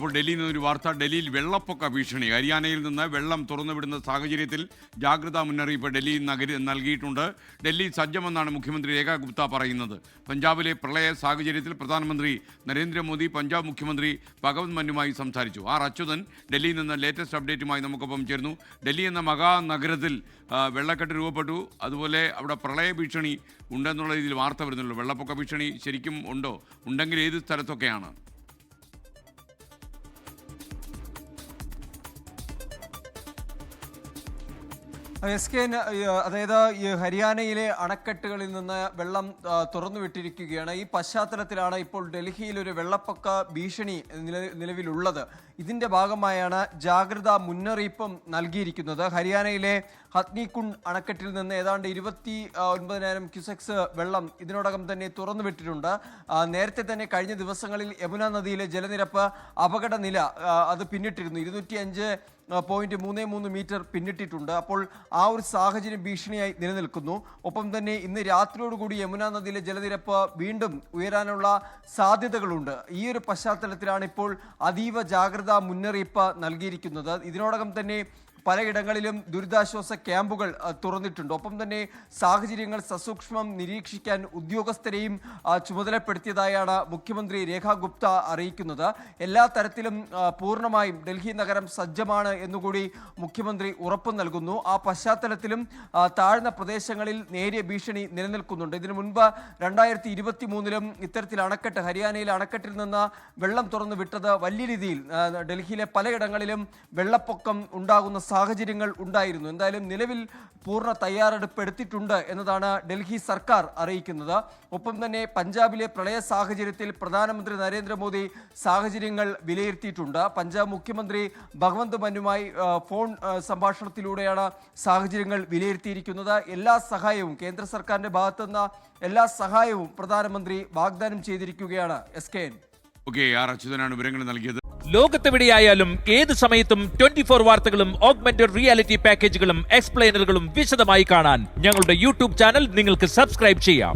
ഇപ്പോൾ ഡൽഹിയിൽ നിന്നൊരു വാർത്ത. ഡൽഹിയിൽ വെള്ളപ്പൊക്ക ഭീഷണി. ഹരിയാനയിൽ നിന്ന് വെള്ളം തുറന്നുവിടുന്ന സാഹചര്യത്തിൽ ജാഗ്രതാ മുന്നറിയിപ്പ് ഡൽഹി നൽകിയിട്ടുണ്ട്. ഡൽഹി സജ്ജമെന്നാണ് മുഖ്യമന്ത്രി രേഖ ഗുപ്ത പറയുന്നത്. പഞ്ചാബിലെ പ്രളയ സാഹചര്യത്തിൽ പ്രധാനമന്ത്രി നരേന്ദ്രമോദി പഞ്ചാബ് മുഖ്യമന്ത്രി ഭഗവത് മന്നുമായി സംസാരിച്ചു. ആർ അച്യുതൻ ഡൽഹിയിൽ നിന്ന് ലേറ്റസ്റ്റ് അപ്ഡേറ്റുമായി നമുക്കൊപ്പം ചേർന്നു. ഡൽഹി എന്ന മഹാനഗരത്തിൽ വെള്ളക്കെട്ട് രൂപപ്പെട്ടു. അതുപോലെ അവിടെ പ്രളയ ഭീഷണി ഉണ്ടെന്നുള്ള രീതിയിൽ വാർത്ത വരുന്നുള്ളൂ. വെള്ളപ്പൊക്ക ഭീഷണി ശരിക്കും ഉണ്ടോ? ഉണ്ടെങ്കിൽ ഏത് സ്ഥലത്തൊക്കെയാണ്? അതായത് ഈ ഹരിയാനയിലെ അണക്കെട്ടുകളിൽ നിന്ന് വെള്ളം തുറന്നുവിട്ടിരിക്കുകയാണ്. ഈ പശ്ചാത്തലത്തിലാണ് ഇപ്പോൾ ഡൽഹിയിൽ ഒരു വെള്ളപ്പൊക്ക ഭീഷണി നിലവിലുള്ളത്. ഇതിന്റെ ഭാഗമായാണ് ജാഗ്രതാ മുന്നറിയിപ്പും നൽകിയിരിക്കുന്നത്. ഹരിയാനയിലെ ഹത്നികുണ്ട് അണക്കെട്ടിൽ നിന്ന് ഏതാണ്ട് 29,000 ക്യൂസെക്സ് വെള്ളം ഇതിനോടകം തന്നെ തുറന്നുവിട്ടിട്ടുണ്ട്. നേരത്തെ തന്നെ കഴിഞ്ഞ ദിവസങ്ങളിൽ യമുന നദിയിലെ ജലനിരപ്പ് അപകടനില അത് പിന്നിട്ടിരുന്നു. 205.33 മീറ്റർ പിന്നിട്ടിട്ടുണ്ട്. അപ്പോൾ ആ ഒരു സാഹചര്യം ഭീഷണിയായി നിലനിൽക്കുന്നു. ഒപ്പം തന്നെ ഇന്ന് രാത്രിയോടുകൂടി യമുന നദിയിലെ ജലനിരപ്പ് വീണ്ടും ഉയരാനുള്ള സാധ്യതകളുണ്ട്. ഈ ഒരു പശ്ചാത്തലത്തിലാണ് ഇപ്പോൾ അതീവ ജാഗ്രതാ മുന്നറിയിപ്പ് നൽകിയിരിക്കുന്നത്. ഇതിനോടകം തന്നെ പലയിടങ്ങളിലും ദുരിതാശ്വാസ ക്യാമ്പുകൾ തുറന്നിട്ടുണ്ട്. ഒപ്പം തന്നെ സാഹചര്യങ്ങൾ സസൂക്ഷ്മം നിരീക്ഷിക്കാൻ ഉദ്യോഗസ്ഥരെയും ചുമതലപ്പെടുത്തിയതായാണ് മുഖ്യമന്ത്രി രേഖ ഗുപ്ത അറിയിക്കുന്നത്. എല്ലാ തരത്തിലും പൂർണ്ണമായും ഡൽഹി നഗരം സജ്ജമാണ് എന്നുകൂടി മുഖ്യമന്ത്രി ഉറപ്പു നൽകുന്നു. ആ പശ്ചാത്തലത്തിലും താഴ്ന്ന പ്രദേശങ്ങളിൽ നേരിയ ഭീഷണി നിലനിൽക്കുന്നുണ്ട്. ഇതിനു മുൻപ് 2023 ഇത്തരത്തിൽ അണക്കെട്ട് ഹരിയാനയിലെ അണക്കെട്ടിൽ നിന്ന് വെള്ളം തുറന്നു വിട്ടത് വലിയ രീതിയിൽ ഡൽഹിയിലെ പലയിടങ്ങളിലും വെള്ളപ്പൊക്കം ഉണ്ടാകുന്ന സാഹചര്യങ്ങൾ ഉണ്ടായിരുന്നു. എന്തായാലും നിലവിൽ പൂർണ്ണ തയ്യാറെടുപ്പ് എടുത്തിട്ടുണ്ട് എന്നതാണ് ഡൽഹി സർക്കാർ അറിയിക്കുന്നത്. ഒപ്പം തന്നെ പഞ്ചാബിലെ പ്രളയ സാഹചര്യത്തിൽ പ്രധാനമന്ത്രി നരേന്ദ്രമോദി സാഹചര്യങ്ങൾ വിലയിരുത്തിയിട്ടുണ്ട്. പഞ്ചാബ് മുഖ്യമന്ത്രി ഭഗവന്ത് മന്നുമായി ഫോൺ സംഭാഷണത്തിലൂടെയാണ് സാഹചര്യങ്ങൾ വിലയിരുത്തിയിരിക്കുന്നത്. എല്ലാ സഹായവും കേന്ദ്ര സർക്കാരിന്റെ ഭാഗത്തുനിന്ന് എല്ലാ സഹായവും പ്രധാനമന്ത്രി വാഗ്ദാനം ചെയ്തിരിക്കുകയാണ്. ആർ അച്യുതനാണ് വിവരങ്ങൾ നൽകിയത്. ലോകത്തെവിടെയായാലും ഏത് സമയത്തും 24 വാർത്തകളും ഓഗ്മെന്റഡ് റിയാലിറ്റി പാക്കേജുകളും എക്സ്പ്ലെയിനറുകളും വിശദമായി കാണാൻ ഞങ്ങളുടെ യൂട്യൂബ് ചാനൽ നിങ്ങൾക്ക് സബ്സ്ക്രൈബ് ചെയ്യാം.